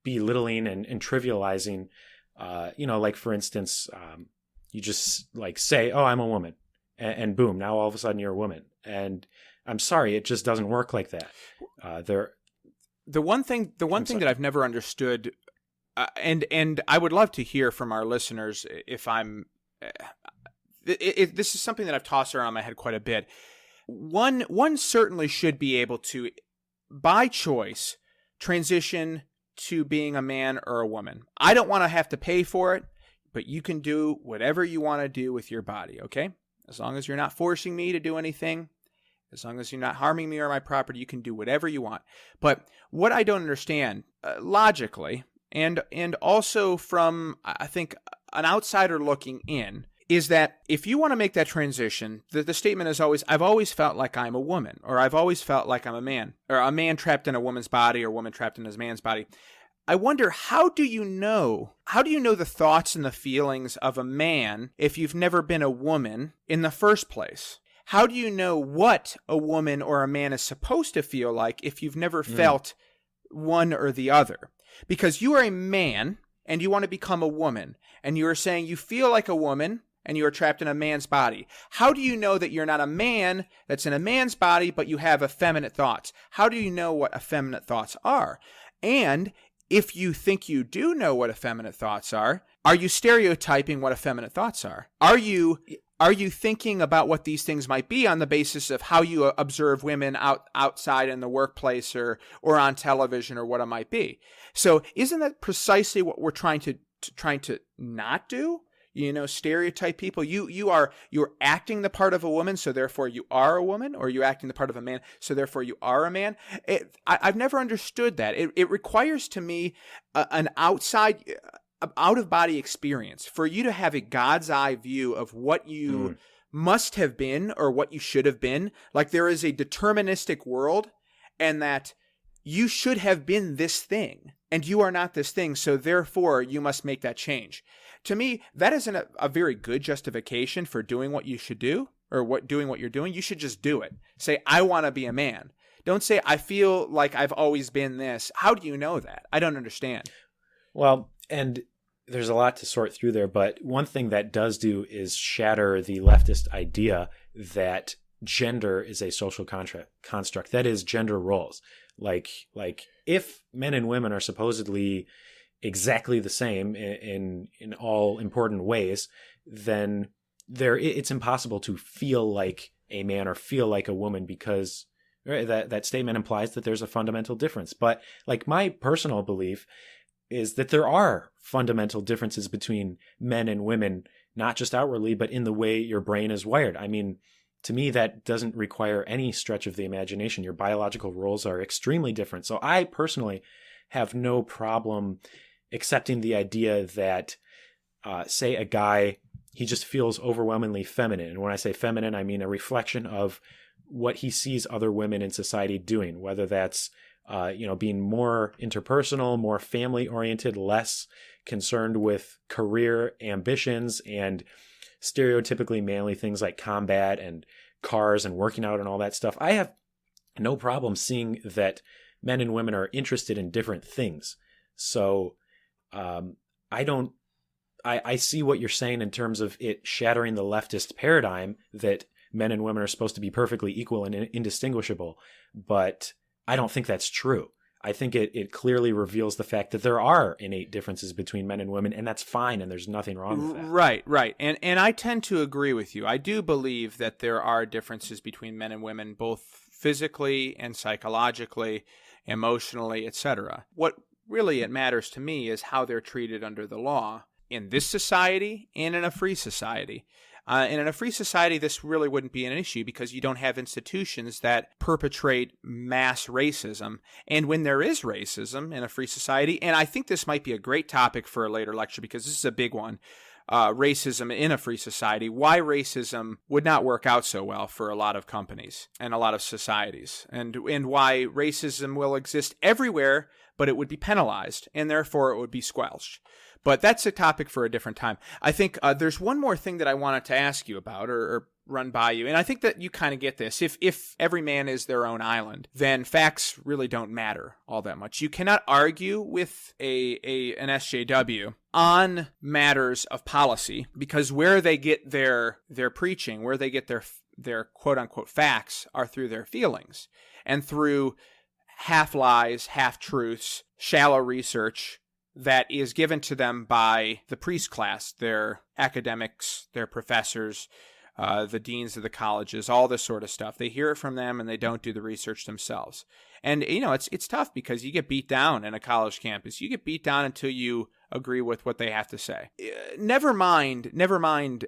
belittling and trivializing, like for instance, you just like say, oh, I'm a woman, and boom, now all of a sudden you're a woman. And I'm sorry, it just doesn't work like that. The one thing that I've never understood, and I would love to hear from our listeners if I'm, this is something that I've tossed around my head quite a bit. One certainly should be able to, by choice, transition to being a man or a woman. I don't want to have to pay for it, but you can do whatever you want to do with your body, okay? As long as you're not forcing me to do anything, as long as you're not harming me or my property, you can do whatever you want. But what I don't understand, logically, and also from, I think, an outsider looking in, is that if you want to make that transition, the statement is always, I've always felt like I'm a woman, or I've always felt like I'm a man, or a man trapped in a woman's body, or a woman trapped in a man's body. I wonder, how do you know the thoughts and the feelings of a man if you've never been a woman in the first place? How do you know what a woman or a man is supposed to feel like if you've never felt one or the other? Because you are a man and you want to become a woman, and you are saying you feel like a woman and you are trapped in a man's body. How do you know that you're not a man that's in a man's body, but you have effeminate thoughts? How do you know what effeminate thoughts are? And if you think you do know what effeminate thoughts are you stereotyping what effeminate thoughts are? Are you thinking about what these things might be on the basis of how you observe women outside in the workplace or on television or what it might be? So isn't that precisely what we're trying to not do? Stereotype people. You're acting the part of a woman, so therefore you are a woman, or you're acting the part of a man, so therefore you are a man. I've never understood that. It requires to me an out-of-body experience for you to have a God's eye view of what you must have been or what you should have been. Like there is a deterministic world, and that you should have been this thing, and you are not this thing, so therefore you must make that change. To me, that isn't a very good justification for doing what you should do or doing what you're doing. You should just do it. Say, I want to be a man. Don't say, I feel like I've always been this. How do you know that? I don't understand. Well, and there's a lot to sort through there, but one thing that does do is shatter the leftist idea that gender is a social construct. That is, gender roles. Like if men and women are supposedly exactly the same in all important ways, then it's impossible to feel like a man or feel like a woman, because that statement implies that there's a fundamental difference. But like my personal belief is that there are fundamental differences between men and women, not just outwardly, but in the way your brain is wired. I mean, to me, that doesn't require any stretch of the imagination. Your biological roles are extremely different. So I personally have no problem accepting the idea that, say, a guy, he just feels overwhelmingly feminine. And when I say feminine, I mean a reflection of what he sees other women in society doing, whether that's, being more interpersonal, more family-oriented, less concerned with career ambitions and stereotypically manly things like combat and cars and working out and all that stuff. I have no problem seeing that men and women are interested in different things. So I see what you're saying in terms of it shattering the leftist paradigm that men and women are supposed to be perfectly equal and indistinguishable, but I don't think that's true. I think it clearly reveals the fact that there are innate differences between men and women, and that's fine, and there's nothing wrong with that. Right. And I tend to agree with you. I do believe that there are differences between men and women, both physically and psychologically, emotionally, etc. What really it matters to me is how they're treated under the law in this society and in a free society. And in a free society, this really wouldn't be an issue because you don't have institutions that perpetrate mass racism. And when there is racism in a free society, and I think this might be a great topic for a later lecture because this is a big one, racism in a free society, why racism would not work out so well for a lot of companies and a lot of societies, and why racism will exist everywhere, but it would be penalized, and therefore it would be squelched. But that's a topic for a different time. I think there's one more thing that I wanted to ask you about or run by you, and I think that you kind of get this. If every man is their own island, then facts really don't matter all that much. You cannot argue with an SJW on matters of policy because where they get their preaching, where they get their quote-unquote facts are through their feelings and through half-lies, half-truths, shallow research that is given to them by the priest class, their academics, their professors, the deans of the colleges, all this sort of stuff. They hear it from them and they don't do the research themselves. And, it's tough because you get beat down in a college campus. You get beat down until you agree with what they have to say. Never mind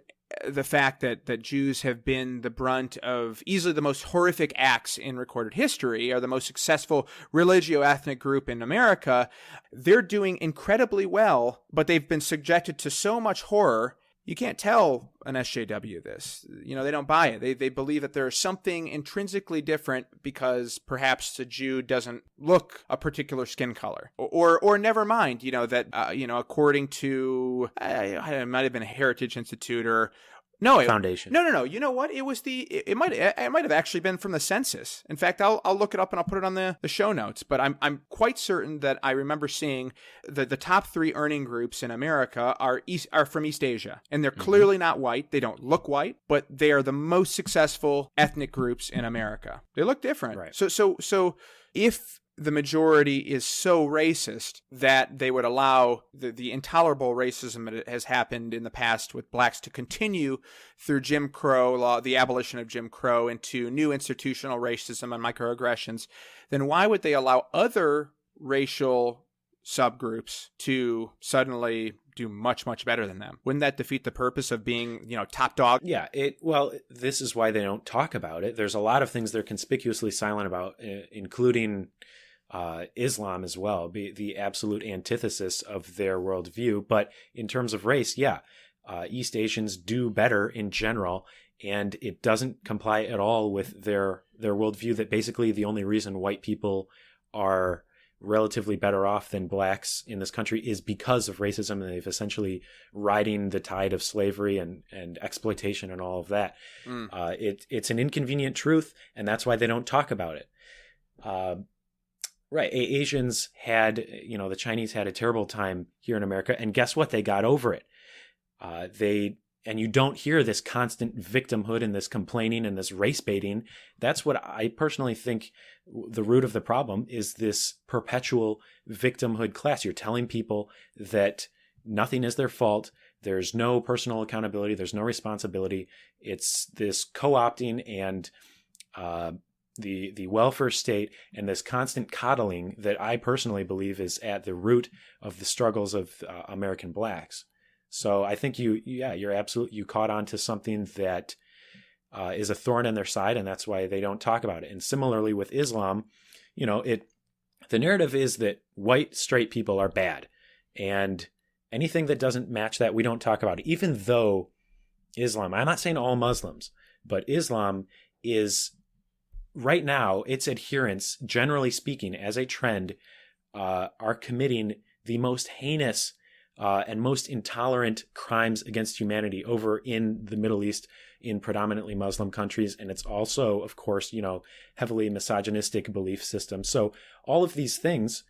the fact that Jews have been the brunt of easily the most horrific acts in recorded history, are the most successful religio-ethnic group in America. They're doing incredibly well, but they've been subjected to so much horror. You can't tell an SJW this. They don't buy it. They believe that there's something intrinsically different because perhaps the Jew doesn't look a particular skin color. Or never mind, that, according to, it might have been a Heritage Institute or Foundation. No. You know what? It might have actually been from the census. In fact, I'll look it up and I'll put it on the show notes. But I'm quite certain that I remember seeing that the top 3 earning groups in America are from East Asia, and they're clearly not white. They don't look white, but they are the most successful ethnic groups in America. They look different. Right. So if the majority is so racist that they would allow the intolerable racism that has happened in the past with blacks to continue through Jim Crow law, the abolition of Jim Crow, into new institutional racism and microaggressions, then why would they allow other racial subgroups to suddenly do much, much better than them? Wouldn't that defeat the purpose of being, top dog? Yeah, this is why they don't talk about it. There's a lot of things they're conspicuously silent about, including Islam as well, be the absolute antithesis of their worldview. But in terms of race, East Asians do better in general, and it doesn't comply at all with their worldview that basically the only reason white people are relatively better off than blacks in this country is because of racism, and they've essentially riding the tide of slavery and exploitation and all of that. It's an inconvenient truth, and that's why they don't talk about it. Right. Asians had, the Chinese had a terrible time here in America, and guess what? They got over it. And you don't hear this constant victimhood and this complaining and this race baiting. That's what I personally think the root of the problem is, this perpetual victimhood class. You're telling people that nothing is their fault. There's no personal accountability. There's no responsibility. It's this co-opting and, the welfare state and this constant coddling that I personally believe is at the root of the struggles of American blacks. So I think you caught on to something that is a thorn in their side, and that's why they don't talk about it. And similarly with Islam, the narrative is that white straight people are bad, and anything that doesn't match that, we don't talk about it. Even though Islam, I'm not saying all Muslims, but Islam is, right now, its adherents, generally speaking, as a trend, are committing the most heinous and most intolerant crimes against humanity over in the Middle East, in predominantly Muslim countries. And it's also, of course, heavily misogynistic belief system. So all of these things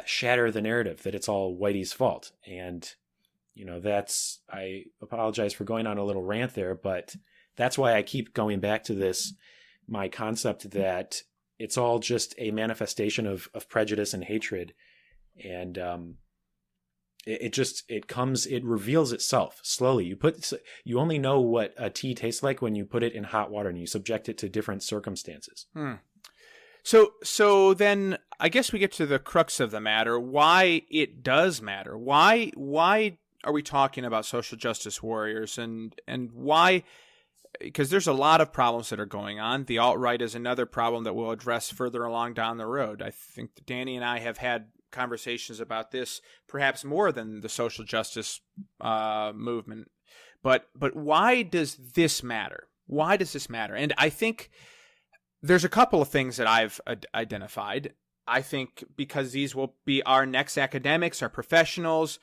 shatter the narrative that it's all whitey's fault. And, I apologize for going on a little rant there, but that's why I keep going back to this, my concept that it's all just a manifestation of prejudice and hatred. And it reveals itself slowly. You only know what a tea tastes like when you put it in hot water and you subject it to different circumstances. So then I guess we get to the crux of the matter, why it does matter. Why are we talking about social justice warriors, and why? Because there's a lot of problems that are going on. The alt-right is another problem that we'll address further along down the road. I think that Danny and I have had conversations about this, perhaps more than the social justice movement. But why does this matter? Why does this matter? And I think there's a couple of things that I've identified. I think because these will be our next academics, our professionals,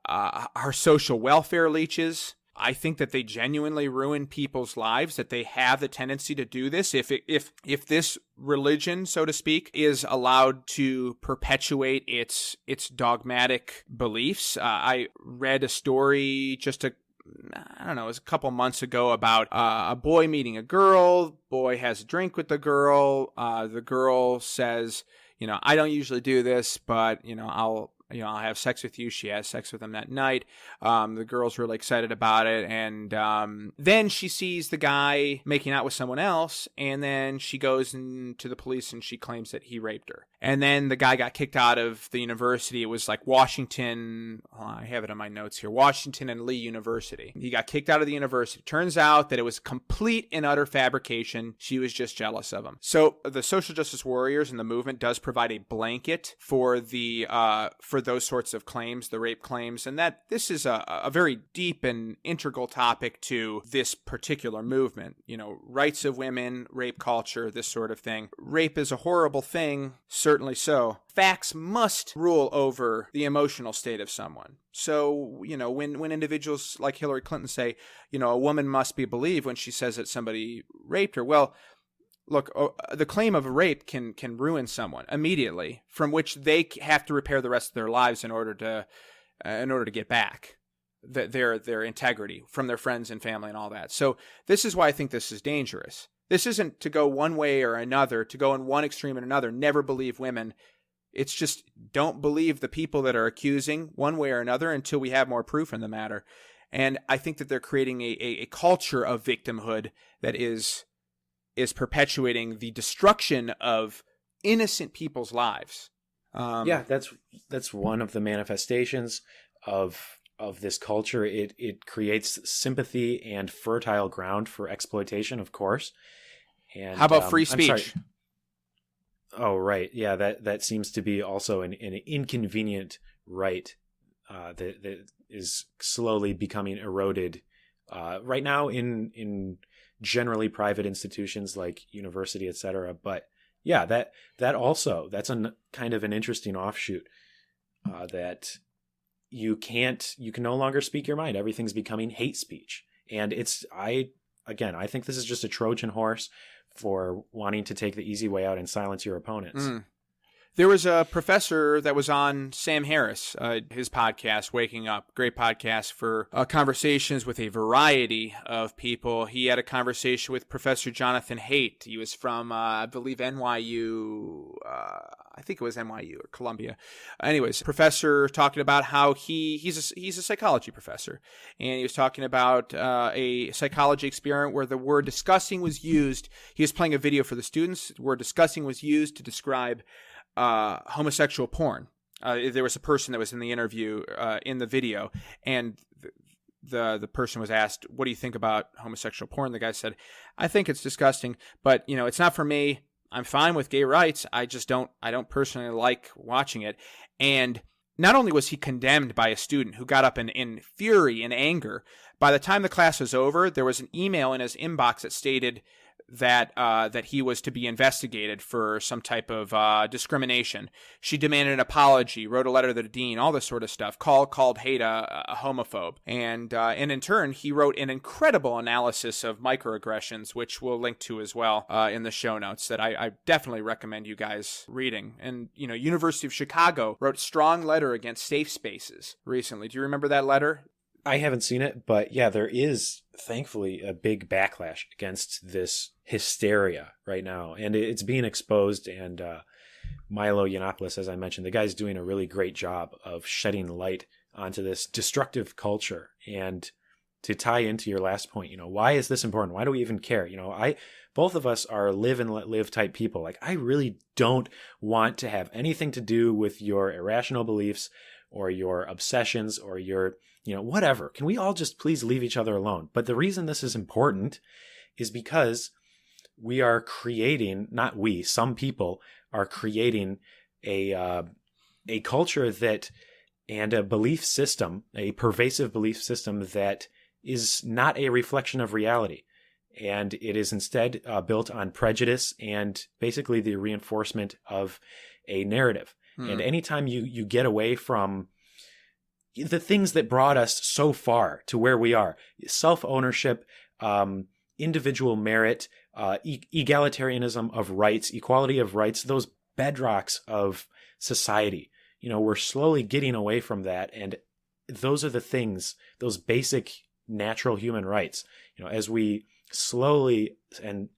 our social welfare leeches. I think that they genuinely ruin people's lives, that they have the tendency to do this. If this religion, so to speak, is allowed to perpetuate its dogmatic beliefs. I read a story it was a couple months ago about a boy meeting a girl. Boy has a drink with the girl. The girl says, I don't usually do this, but, I'll have sex with you. She has sex with him that night. The girl's really excited about it. And then she sees the guy making out with someone else. And then she goes to the police and she claims that he raped her. And then the guy got kicked out of the university. It was like Washington. I have it in my notes here. Washington and Lee University. He got kicked out of the university. Turns out that it was complete and utter fabrication. She was just jealous of him. So the social justice warriors and the movement does provide a blanket for for those sorts of claims, the rape claims, and that this is a very deep and integral topic to this particular movement. Rights of women, rape culture, this sort of thing. Rape is a horrible thing, certainly so. Facts must rule over the emotional state of someone. So, when individuals like Hillary Clinton say, a woman must be believed when she says that somebody raped her, well, look, the claim of a rape can ruin someone immediately, from which they have to repair the rest of their lives in order to get back their integrity from their friends and family and all that. So this is why I think this is dangerous. This isn't to go one way or another, to go in one extreme or another, never believe women. It's just don't believe the people that are accusing one way or another until we have more proof in the matter. And I think that they're creating a culture of victimhood that is perpetuating the destruction of innocent people's lives. That's one of the manifestations of this culture. It creates sympathy and fertile ground for exploitation, of course. And how about free speech? Oh, right. Yeah, that seems to be also an inconvenient right that is slowly becoming eroded right now in generally private institutions like university, etc. But yeah, that's kind of an interesting offshoot that you can no longer speak your mind. Everything's becoming hate speech. And I think this is just a Trojan horse for wanting to take the easy way out and silence your opponents. There was a professor that was on Sam Harris, his podcast, Waking Up. Great podcast for conversations with a variety of people. He had a conversation with Professor Jonathan Haidt. He was from, I believe, NYU. I think it was NYU or Columbia. Anyways, professor talking about how he's a psychology professor. And he was talking about a psychology experiment where the word disgusting was used. He was playing a video for the students. The word disgusting was used to describe homosexual porn. There was a person that was in the interview in the video, and the person was asked, "What do you think about homosexual porn?" The guy said, "I think it's disgusting, but it's not for me. I'm fine with gay rights. I don't personally like watching it." And not only was he condemned by a student who got up in fury and anger, by the time the class was over, there was an email in his inbox that stated that he was to be investigated for some type of discrimination. She demanded an apology, wrote a letter to the dean, all this sort of stuff. Called Haidt a homophobe, and in turn he wrote an incredible analysis of microaggressions, which we'll link to as well in the show notes. That I definitely recommend you guys reading. And University of Chicago wrote a strong letter against safe spaces recently. Do you remember that letter? I haven't seen it, but yeah, there is thankfully a big backlash against this hysteria right now, and it's being exposed. And Milo Yiannopoulos, as I mentioned, the guy's doing a really great job of shedding light onto this destructive culture. And to tie into your last point, why is this important? Why do we even care? Both of us are live and let live type people. Like, I really don't want to have anything to do with your irrational beliefs or your obsessions or your, whatever. Can we all just please leave each other alone? But the reason this is important is because we are creating, not we, some people are creating a culture that, and a belief system, a pervasive belief system that is not a reflection of reality. And it is instead built on prejudice and basically the reinforcement of a narrative. And anytime you get away from the things that brought us so far to where we are, self-ownership, individual merit, egalitarianism of rights, equality of rights, those bedrocks of society, we're slowly getting away from that. And those are the things, those basic natural human rights, as we slowly and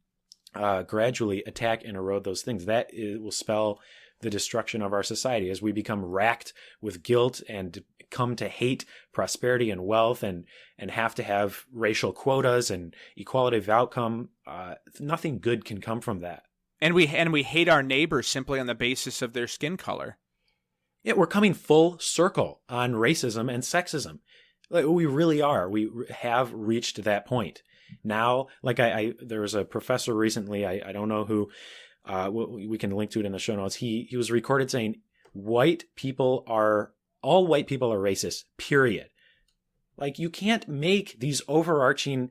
gradually attack and erode those things, will spell the destruction of our society as we become racked with guilt and come to hate prosperity and wealth and have to have racial quotas and equality of outcome. Nothing good can come from that. And we hate our neighbors simply on the basis of their skin color. Yeah, we're coming full circle on racism and sexism. Like, we really are. We have reached that point. Now, like there was a professor recently, I don't know who, we can link to it in the show notes. He was recorded saying, all white people are racist, period. Like, you can't make these overarching,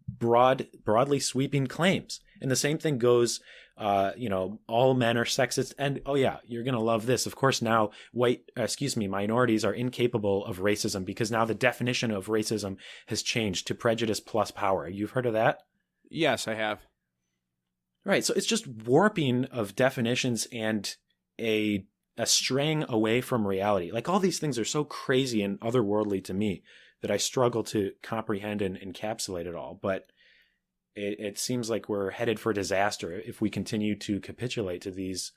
broadly sweeping claims. And the same thing goes, all men are sexist. And, oh yeah, you're going to love this. Of course, now minorities are incapable of racism because now the definition of racism has changed to prejudice plus power. You've heard of that? Yes, I have. Right. So it's just warping of definitions and a straying away from reality. Like, all these things are so crazy and otherworldly to me that I struggle to comprehend and encapsulate it all. But it seems like we're headed for disaster if we continue to capitulate to these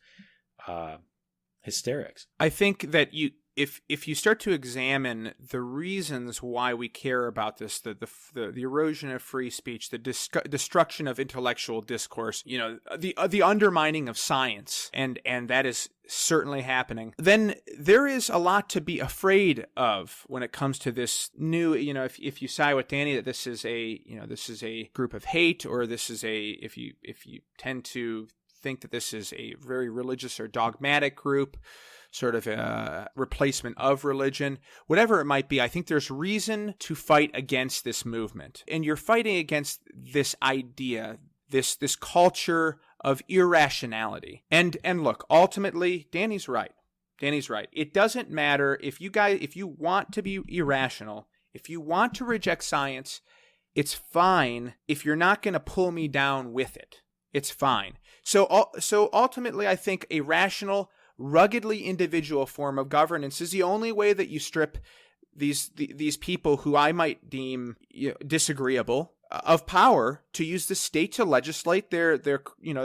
hysterics. I think that if you start to examine the reasons why we care about this, the erosion of free speech, the destruction of intellectual discourse, the undermining of science, and that is certainly happening, then there is a lot to be afraid of when it comes to this new, if you side with Danny that this is a group of hate, or if you tend to think that this is a very religious or dogmatic group, sort of a replacement of religion, whatever it might be, I think there's reason to fight against this movement. And you're fighting against this idea, this culture of irrationality. And look, ultimately, Danny's right. It doesn't matter if you want to be irrational, if you want to reject science, it's fine if you're not going to pull me down with it. It's fine. So ultimately, I think a rational, ruggedly individual form of governance is the only way that you strip these people who I might deem disagreeable of power to use the state to legislate their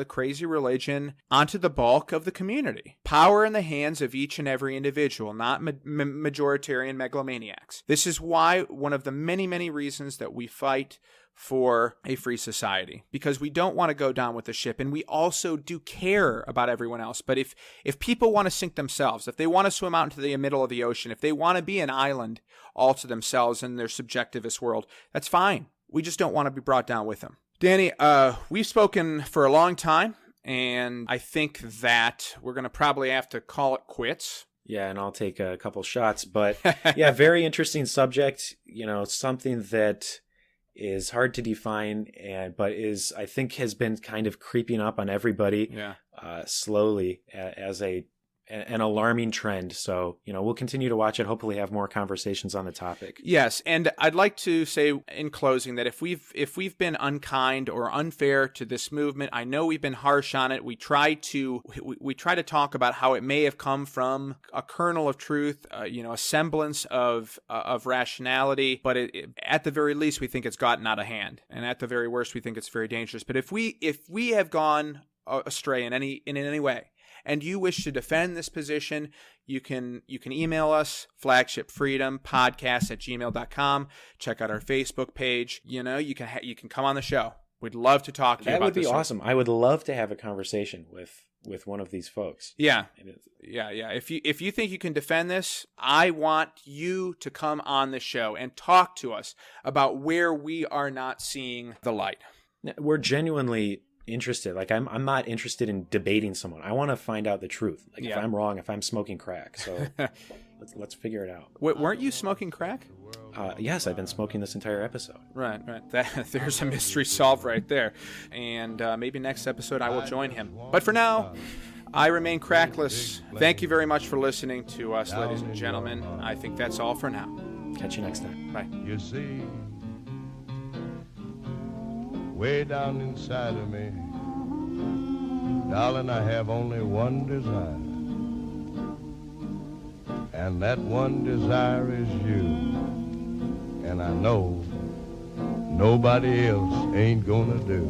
crazy religion onto the bulk of the community. Power in the hands of each and every individual, not majoritarian megalomaniacs. This is why one of the many, many reasons that we fight for a free society, because we don't want to go down with the ship, and we also do care about everyone else. But if people want to sink themselves, if they want to swim out into the middle of the ocean, if they want to be an island all to themselves in their subjectivist world, that's fine. We just don't want to be brought down with them. Danny, we've spoken for a long time, and I think that we're going to probably have to call it quits. Yeah, and I'll take a couple shots, but yeah, very interesting subject, something that is hard to define, but I think has been kind of creeping up on everybody slowly as a an alarming trend. So, we'll continue to watch it, hopefully have more conversations on the topic. Yes, and I'd like to say in closing that if we've been unkind or unfair to this movement, I know we've been harsh on it. We try to talk about how it may have come from a kernel of truth, a semblance of rationality, but at the very least, we think it's gotten out of hand, and at the very worst, we think it's very dangerous. But if we have gone astray in any way, and you wish to defend this position, you can email us, flagshipfreedompodcast@gmail.com. Check out our Facebook page. You can come on the show. We'd love to talk to you about this. That would be awesome. I would love to have a conversation with one of these folks. Yeah. If you think you can defend this, I want you to come on the show and talk to us about where we are not seeing the light. We're genuinely interested. Like, I'm not interested in debating someone. I want to find out the truth. Like, if I'm wrong, if I'm smoking crack. So let's figure it out. Wait, weren't you smoking crack? Yes, I've been smoking this entire episode. Right. There's a mystery solved right there. And maybe next episode I will join him. But for now, I remain crackless. Thank you very much for listening to us, ladies and gentlemen. I think that's all for now. Catch you next time. Bye. You see, way down inside of me, darling, I have only one desire, and that one desire is you. And I know nobody else ain't gonna do.